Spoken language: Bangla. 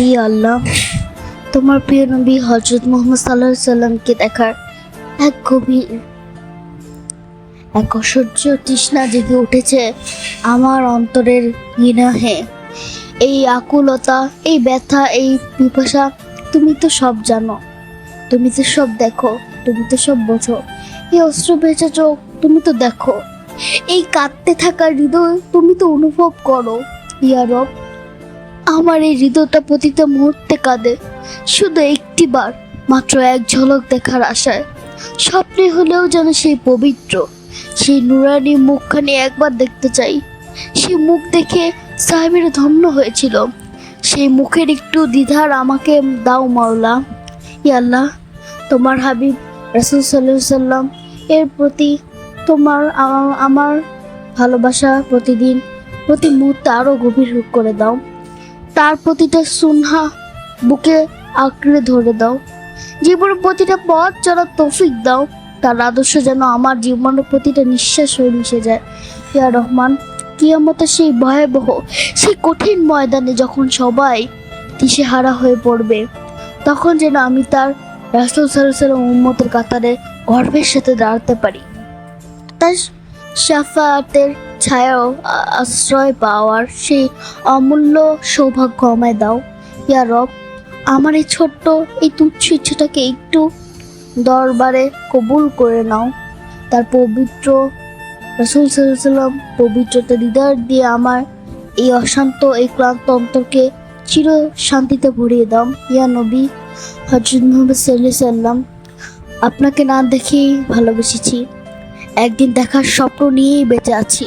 এই আল্লাহ, তোমার প্রিয় নবী হযরত মুহাম্মদ সাল্লাল্লাহু আলাইহি সাল্লামকে দেখার এক গভীর এক অসহ্য তৃষ্ণা জেগে উঠেছে আমার অন্তরের হীনাহে। এই আকুলতা, এই ব্যথা, এই পিপাসা তুমি তো সব জানো, তুমি তো সব দেখো, তুমি তো সব বোঝো। এই অস্ত্র ভেজা চোখ তুমি তো দেখো, এই কাঁদতে থাকা হৃদয় তুমি তো অনুভব করো। ইয়া রব, আমার এই হৃদয়টা প্রতিটা মুহূর্তে কাঁদে শুধু একটিবার, মাত্র এক ঝলক দেখার আশায়। স্বপ্নে হলেও যেন সেই পবিত্র, সেই নুরানি মুখখানি একবার দেখতে চাই। সেই মুখ দেখে সাহেবের ধন্য হয়েছিল, সেই মুখের একটু দ্বিধার আমাকে দাও মাওলা। ইয়া আল্লাহ, তোমার হাবিব রাসূল সাল্লাল্লাহু আলাইহি সাল্লাম এর প্রতি তোমার আমার ভালোবাসা প্রতিদিন প্রতি মুহূর্তে আরো গভীর করে দাও। তার প্রতিটা সুনহা বুকে আঁকড়ে ধরে দাও। জীবনের প্রতিটা পথ চলার তৌফিক দাও। তার আদর্শ যেন আমার জীবনের প্রতিটা নিঃশ্বাস হয়ে মিশে যায়। ইয়া রহমান, কিয়ামতের সেই ভয়াবহ, সেই কঠিন ময়দানে যখন সবাই দিশেহারা হয়ে পড়বে, তখন যেন আমি তার রাসূল সাল্লাল্লাহু আলাইহি ওয়াসাল্লাম উম্মতের কাতারে গর্বের সাথে দাঁড়াতে পারি। তার শাফাআতের ছায়াও আশ্রয় পাওয়ার সেই অমূল্য সৌভাগ্য আমায় দাও। ইয়া রব, আমার এই ছোট্ট এই তুচ্ছ ইচ্ছাটাকে একটু দরবারে কবুল করে নাও। তার পবিত্র রাসূল সাল্লাল্লাহু আলাইহি ওয়াসাল্লাম পবিত্রতা হৃদয় দিয়ে আমার এই অশান্ত, এই ক্লান্ত অন্তরকে চির শান্তিতে ভরিয়ে দাও। ইয়া নবী হযরত মুহাম্মদ সাল্লাল্লাহু আলাইহি সাল্লাম, আপনাকে না দেখেই ভালোবেসেছি, একদিন দেখার স্বপ্ন নিয়েই বেঁচে আছি।